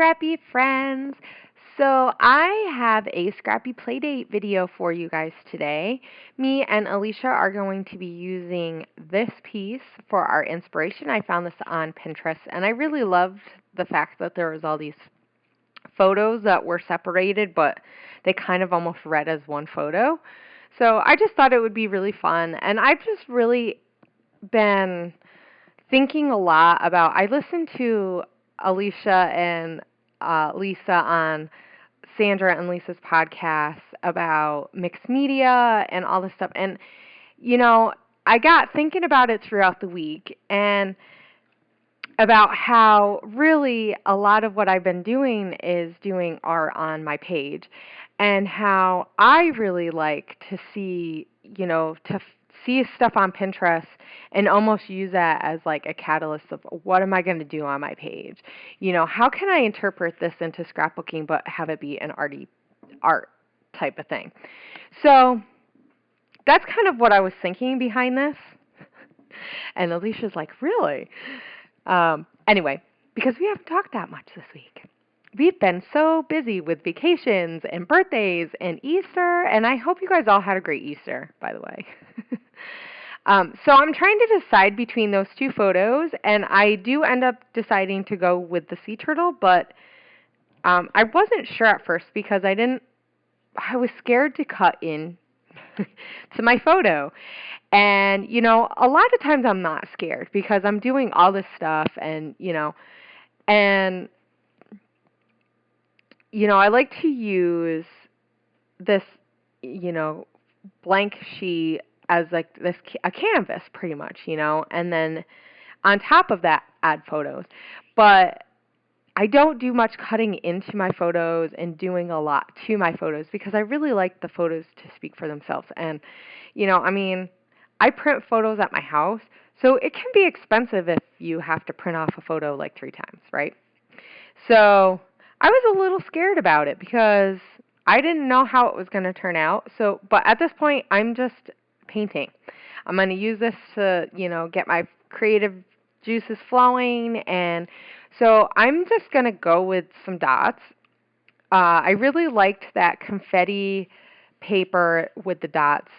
Scrappy friends. So I have a Scrappy Playdate video for you guys today. Me and Alicia are going to be using this piece for our inspiration. I found this on Pinterest, and I really loved the fact that there was all these photos that were separated, but they kind of almost read as one photo. So I just thought it would be really fun, and I've just really been thinking a lot about. I listened to Alicia and Lisa on Sandra and Lisa's podcast about mixed media and all this stuff. And, I got thinking about it throughout the week and about how really a lot of what I've been doing is doing art on my page, and how I really like to see, see stuff on Pinterest and almost use that as like a catalyst of what am I going to do on my page? How can I interpret this into scrapbooking but have it be an art type of thing? So that's kind of what I was thinking behind this. And Alicia's like, really? Anyway, because we haven't talked that much this week. We've been so busy with vacations and birthdays and Easter, and I hope you guys all had a great Easter, by the way. So I'm trying to decide between those two photos, and I do end up deciding to go with the sea turtle, but I wasn't sure at first because I was scared to cut in to my photo. And, a lot of times I'm not scared because I'm doing all this stuff and, I like to use this, blank sheet as like a canvas pretty much, and then on top of that add photos. But I don't do much cutting into my photos and doing a lot to my photos because I really like the photos to speak for themselves. And, I print photos at my house, so it can be expensive if you have to print off a photo like 3 times, right? So I was a little scared about it because I didn't know how it was going to turn out. So, but at this point, I'm just painting. I'm going to use this to, get my creative juices flowing, and so I'm just going to go with some dots. I really liked that confetti paper with the dots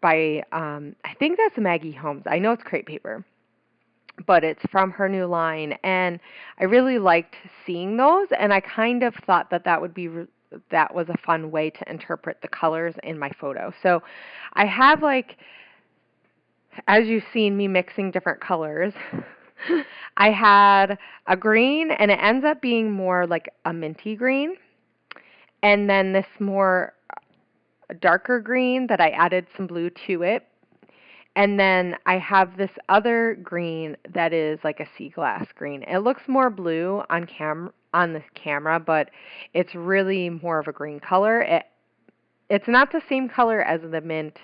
by, I think that's Maggie Holmes. I know it's crepe paper, but it's from her new line, and I really liked seeing those, and I kind of thought that would be that was a fun way to interpret the colors in my photo. So I have, like, as you've seen me mixing different colors, I had a green, and it ends up being more like a minty green, and then this more darker green that I added some blue to it. And then I have this other green that is like a sea glass green. It looks more blue on the camera, but it's really more of a green color. It's not the same color as the mint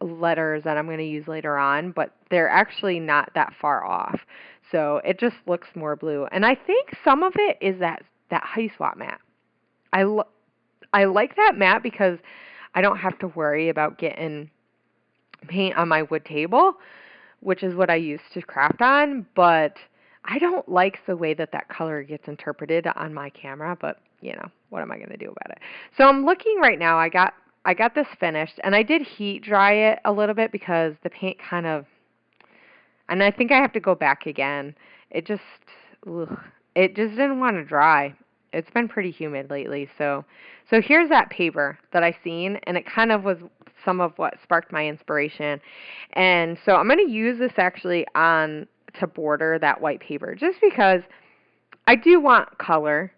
letters that I'm going to use later on, but they're actually not that far off. So it just looks more blue. And I think some of it is that High Swap matte. I like that matte because I don't have to worry about getting paint on my wood table, which is what I use to craft on, but I don't like the way that color gets interpreted on my camera, but what am I going to do about it? So I'm looking right now. I got this finished, and I did heat dry it a little bit because the paint and I think I have to go back again. It just didn't want to dry. It's been pretty humid lately, so here's that paper that I seen, and it kind of was some of what sparked my inspiration. And so I'm going to use this actually to border that white paper, just because I do want color,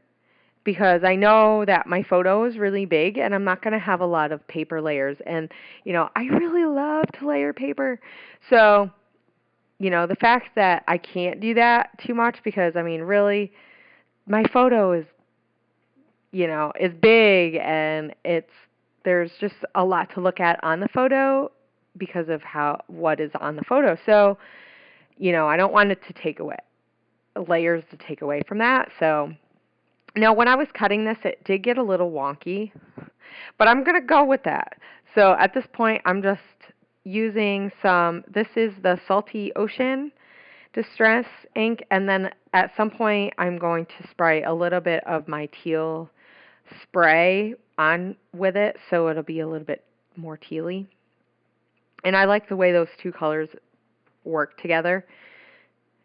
because I know that my photo is really big and I'm not going to have a lot of paper layers. And, I really love to layer paper. So, the fact that I can't do that too much, because, really, my photo is, is big, and there's just a lot to look at on the photo because of what is on the photo. So, I don't want it to take away layers to take away from that. So now when I was cutting this, it did get a little wonky, but I'm going to go with that. So at this point, I'm just using this is the Salty Ocean Distress ink, and then at some point I'm going to spray a little bit of my teal spray on with it, so it'll be a little bit more tealy. And I like the way those two colors work together.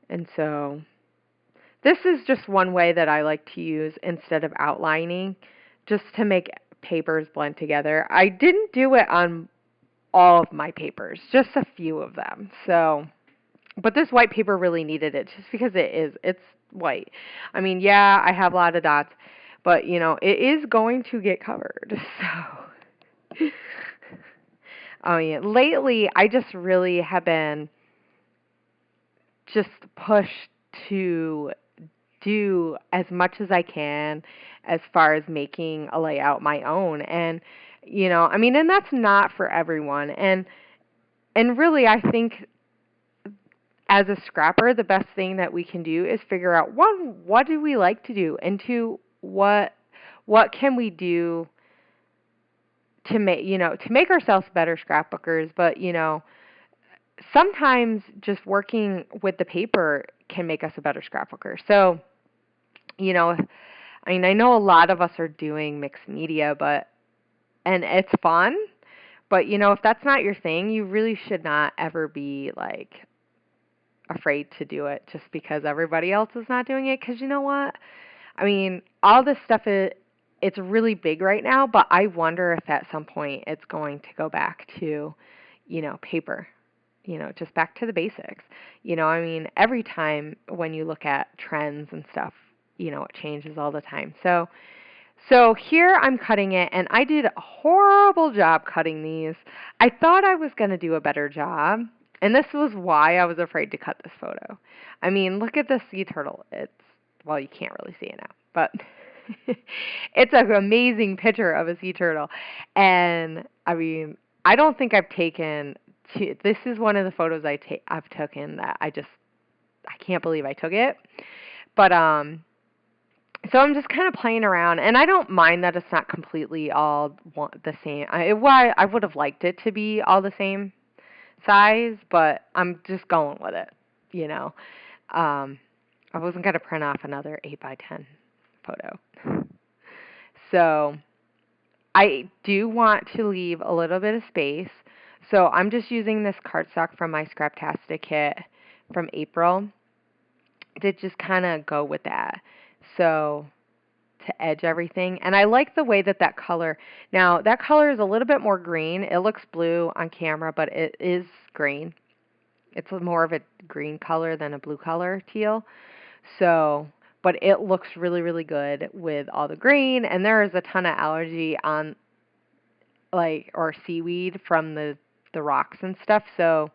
And so this is just one way that I like to use instead of outlining, just to make papers blend together. I didn't do it on all of my papers, just a few of them. So, but this white paper really needed it just because it's white. I mean, yeah, I have a lot of dots, but you know, it is going to get covered. So, oh yeah, lately I just really have been just pushed to do as much as I can as far as making a layout my own. And you know, I mean, and that's not for everyone. And really, I think as a scrapper, the best thing that we can do is figure out, one, what do we like to do, and two, what can we do to make ourselves better scrapbookers. But you know, sometimes just working with the paper can make us a better scrapbooker. So, you know, I mean, I know a lot of us are doing mixed media, and it's fun, but you know, if that's not your thing, you really should not ever be like afraid to do it just because everybody else is not doing it. Because you know what? I mean, all this stuff it's really big right now, but I wonder if at some point it's going to go back to, you know, paper. You know, just back to the basics. You know, I mean, every time when you look at trends and stuff, you know, it changes all the time. So here I'm cutting it, and I did a horrible job cutting these. I thought I was going to do a better job, and this was why I was afraid to cut this photo. I mean, look at the sea turtle. Well, you can't really see it now, but it's an amazing picture of a sea turtle. And I mean, I don't think I've taken this is one of the photos I've taken that I can't believe I took it. But so I'm just kind of playing around, and I don't mind that it's not completely all the same. I would have liked it to be all the same size, but I'm just going with it, you know. I wasn't going to print off another 8x10 photo. So I do want to leave a little bit of space. So I'm just using this cardstock from my Scraptastic kit from April to just kind of go with that. So to edge everything. And I like the way that color, now that color is a little bit more green. It looks blue on camera, but it is green. It's more of a green color than a blue color teal. So, but it looks really, really good with all the green. And there is a ton of algae on, or seaweed from the rocks and stuff. So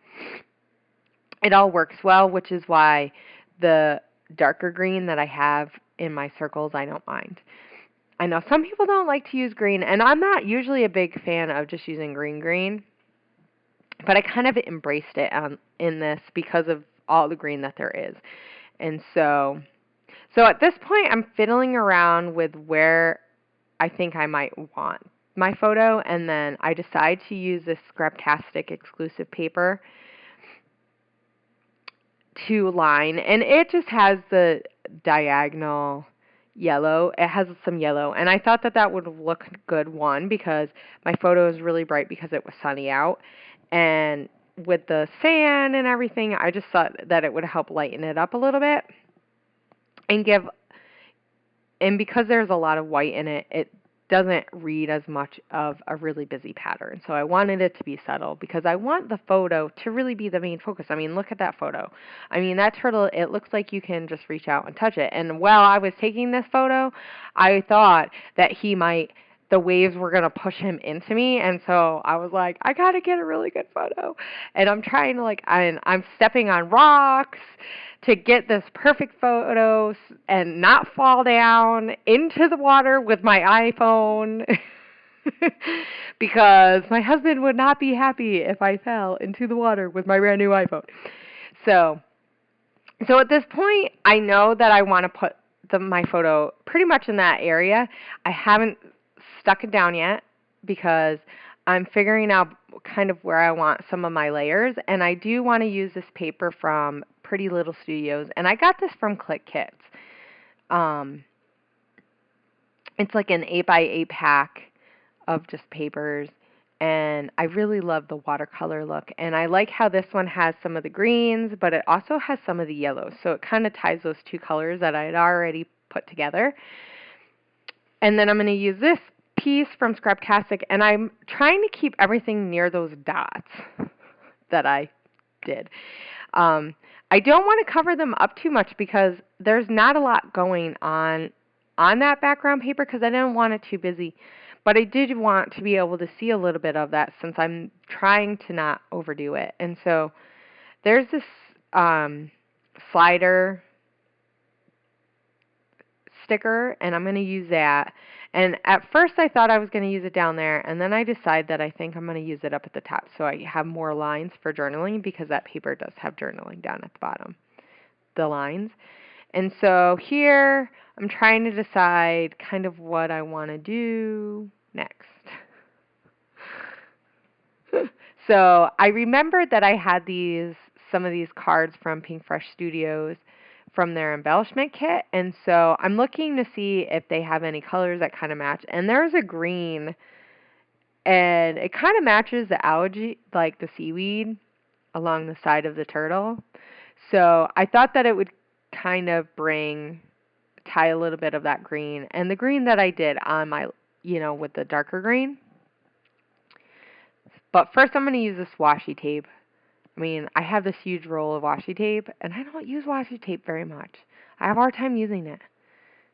it all works well, which is why the darker green that I have in my circles, I don't mind. I know some people don't like to use green, and I'm not usually a big fan of just using green, but I kind of embraced it in this because of all the green that there is. And so at this point, I'm fiddling around with where I think I might want my photo, and then I decide to use this Scraptastic exclusive paper to line, and it just has the diagonal yellow. It has some yellow, and I thought that would look good, one, because my photo is really bright because it was sunny out, and with the sand and everything, I just thought that it would help lighten it up a little bit and because there's a lot of white in it, it doesn't read as much of a really busy pattern. So I wanted it to be subtle because I want the photo to really be the main focus. I mean, look at that photo. I mean, that turtle, it looks like you can just reach out and touch it. And while I was taking this photo, I thought that the waves were going to push him into me. And so I was like, I got to get a really good photo. And I'm trying to I'm stepping on rocks to get this perfect photo and not fall down into the water with my iPhone because my husband would not be happy if I fell into the water with my brand new iPhone. So at this point, I know that I want to put my photo pretty much in that area. I haven't stuck it down yet because I'm figuring out kind of where I want some of my layers, and I do want to use this paper from Pretty Little Studios, and I got this from Click Kits. It's like an 8x8 pack of just papers, and I really love the watercolor look. And I like how this one has some of the greens, but it also has some of the yellows, so it kind of ties those two colors that I had already put together. And then I'm going to use this piece from Scraptastic, and I'm trying to keep everything near those dots that I did. I don't want to cover them up too much because there's not a lot going on that background paper because I didn't want it too busy. But I did want to be able to see a little bit of that since I'm trying to not overdo it. And so there's this slider sticker, and I'm going to use that. And at first I thought I was going to use it down there, and then I decided that I think I'm going to use it up at the top so I have more lines for journaling because that paper does have journaling down at the bottom, the lines. And so here I'm trying to decide kind of what I want to do next. So I remembered that I had some of these cards from Pink Fresh Studios from their embellishment kit, and so I'm looking to see if they have any colors that kind of match. And there's a green, and it kind of matches the algae, like the seaweed along the side of the turtle. So I thought that it would kind of tie a little bit of that green, and the green that I did on my, with the darker green. But first I'm going to use this washi tape. I mean, I have this huge roll of washi tape, and I don't use washi tape very much. I have a hard time using it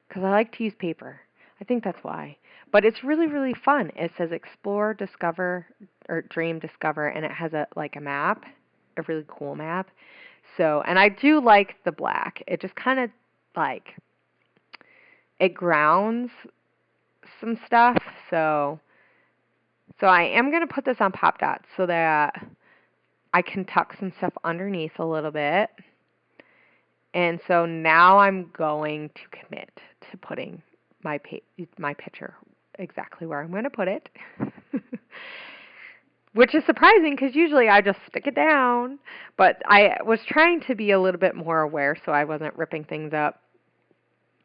because I like to use paper. I think that's why. But it's really, really fun. It says Explore, Discover, or Dream, Discover, and it has a map, a really cool map. So, and I do like the black. It just kind of it grounds some stuff. So I am going to put this on Pop Dots so that I can tuck some stuff underneath a little bit. And so now I'm going to commit to putting my picture exactly where I'm going to put it. Which is surprising because usually I just stick it down. But I was trying to be a little bit more aware so I wasn't ripping things up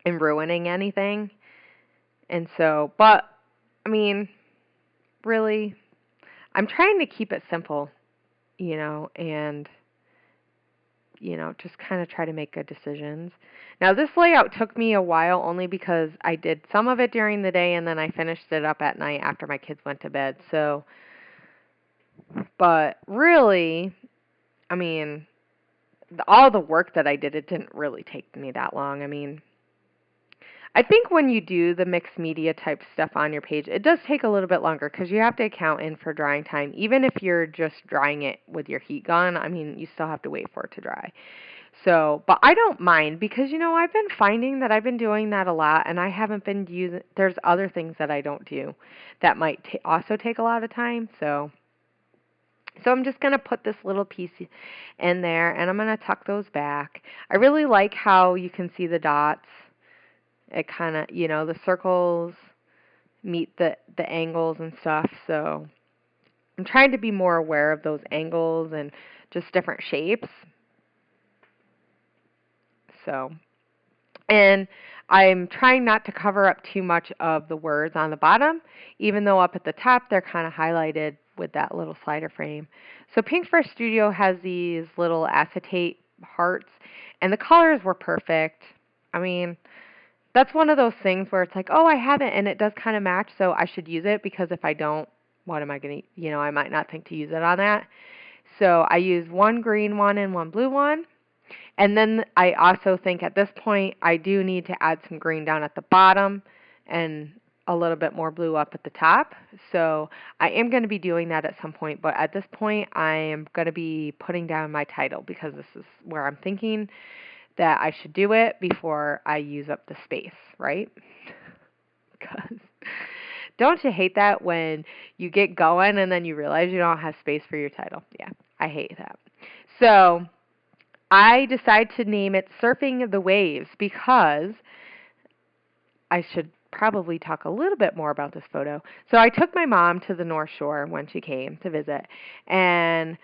and ruining anything. And so, but, I mean, really, I'm trying to keep it simple. And, just kind of try to make good decisions. Now, this layout took me a while only because I did some of it during the day and then I finished it up at night after my kids went to bed. So, but really, I mean, all the work that I did, it didn't really take me that long. I mean, I think when you do the mixed media type stuff on your page, it does take a little bit longer because you have to account in for drying time. Even if you're just drying it with your heat gun, I mean, you still have to wait for it to dry. So, but I don't mind because, I've been finding that I've been doing that a lot and I haven't been there's other things that I don't do that might also take a lot of time. So I'm just going to put this little piece in there and I'm going to tuck those back. I really like how you can see the dots. It kind of, the circles meet the angles and stuff. So I'm trying to be more aware of those angles and just different shapes. So, and I'm trying not to cover up too much of the words on the bottom, even though up at the top they're kind of highlighted with that little slider frame. So Pink Fresh Studio has these little acetate hearts, and the colors were perfect. I mean, that's one of those things where it's like, oh, I have it, and it does kind of match, so I should use it, because if I don't, what am I going to, I might not think to use it on that. So I use one green one and one blue one. And then I also think at this point, I do need to add some green down at the bottom and a little bit more blue up at the top. So I am going to be doing that at some point, but at this point, I am going to be putting down my title because this is where I'm thinking that I should do it before I use up the space, right? Because don't you hate that when you get going and then you realize you don't have space for your title? Yeah, I hate that. So I decided to name it Surfing the Waves because I should probably talk a little bit more about this photo. So I took my mom to the North Shore when she came to visit, and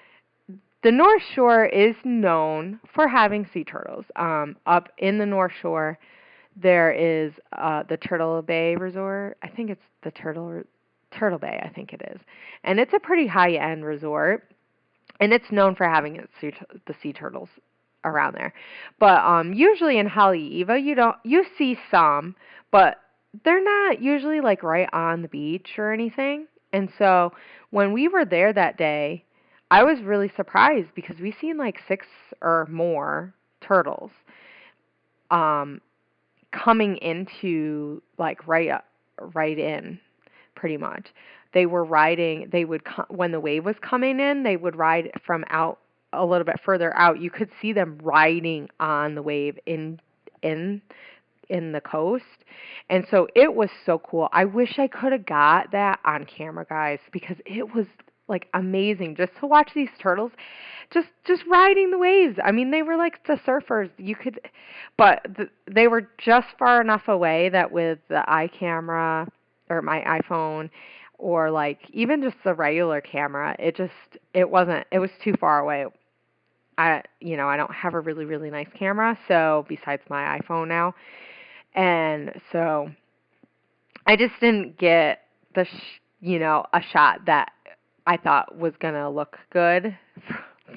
the North Shore is known for having sea turtles. Up in the North Shore, there is the Turtle Bay Resort. I think it's the Turtle Bay, I think it is. And it's a pretty high-end resort, and it's known for having the sea turtles around there. But usually in Haleiwa, you see some, but they're not usually like right on the beach or anything. And so when we were there that day, I was really surprised because we seen like 6 or more turtles coming into like right in pretty much. They were riding, when the wave was coming in, they would ride from out a little bit further out. You could see them riding on the wave in the coast. And so it was so cool. I wish I could have got that on camera, guys, because it was like amazing just to watch these turtles just riding the waves. I mean, they were like the surfers. They were just far enough away that with the iCamera or my iPhone or like even just the regular camera, it was too far away. I don't have a really, really nice camera, so besides my iPhone now. And so I just didn't get a shot that I thought was going to look good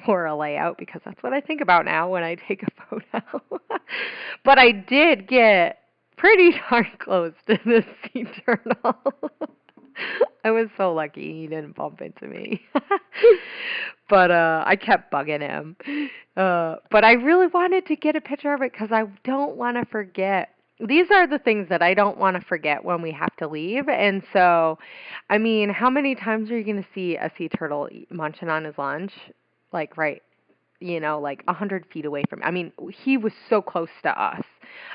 for a layout, because that's what I think about now when I take a photo. But I did get pretty darn close to this sea turtle. I was so lucky he didn't bump into me. But I kept bugging him. But I really wanted to get a picture of it because I don't want to forget. These are the things that I don't want to forget when we have to leave. And so, I mean, how many times are you going to see a sea turtle munching on his lunch? Like, right, like 100 feet away from. I mean, he was so close to us.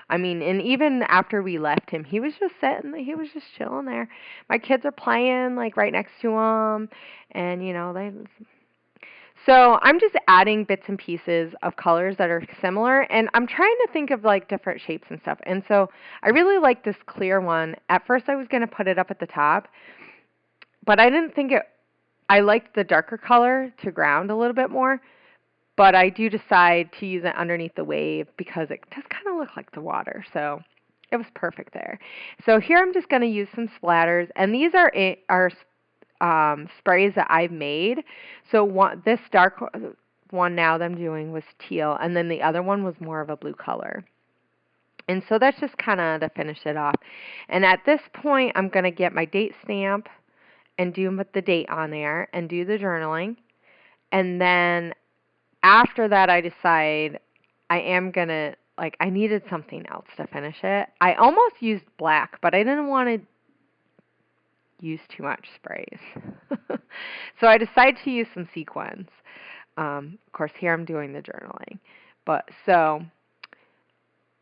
I mean, and even after we left him, he was just he was just chilling there. My kids are playing, like, right next to him. And, so I'm just adding bits and pieces of colors that are similar, and I'm trying to think of like different shapes and stuff. And so I really like this clear one. At first I was going to put it up at the top, but I didn't think I liked the darker color to ground a little bit more, but I do decide to use it underneath the wave because it does kind of look like the water. So it was perfect there. So here I'm just going to use some splatters, and these are sprays that I've made. So this dark one now that I'm doing was teal, and then the other one was more of a blue color. And so that's just kind of to finish it off. And at this point, I'm going to get my date stamp and do the date on there and do the journaling. And then after that, I decide I am going to, like, I needed something else to finish it. I almost used black, but I didn't want to use too much sprays. So I decided to use some sequins. Of course, here I'm doing the journaling. But so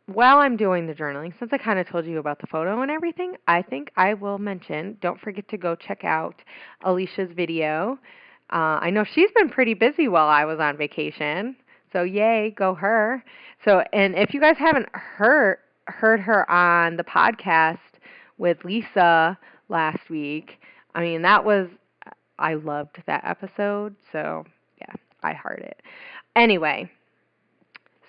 while I'm doing the journaling, since I kind of told you about the photo and everything, I think I will mention, don't forget to go check out Alicia's video. I know she's been pretty busy while I was on vacation. So yay, go her. So, and if you guys haven't heard her on the podcast with Lisa last week, I mean, I loved that episode. So yeah, I heard it. Anyway,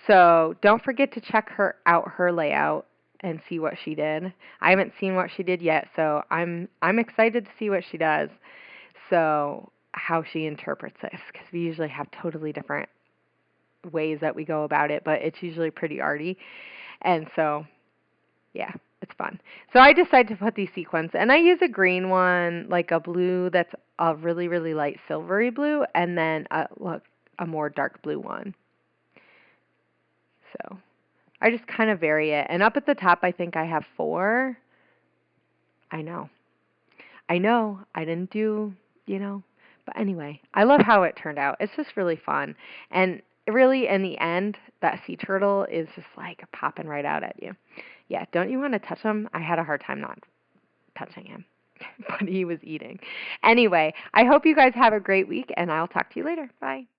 so don't forget to check out her layout and see what she did. I haven't seen what she did yet, so I'm excited to see what she does. So how she interprets this, because we usually have totally different ways that we go about it, but it's usually pretty arty. And so yeah, it's fun. So I decided to put these sequins, and I use a green one, like a blue that's a really, really light silvery blue, and then a more dark blue one. So I just kind of vary it. And up at the top, I think I have 4. I know. I didn't do, But anyway, I love how it turned out. It's just really fun. And really, in the end, that sea turtle is just like popping right out at you. Yeah, don't you want to touch him? I had a hard time not touching him, but he was eating. Anyway, I hope you guys have a great week, and I'll talk to you later. Bye.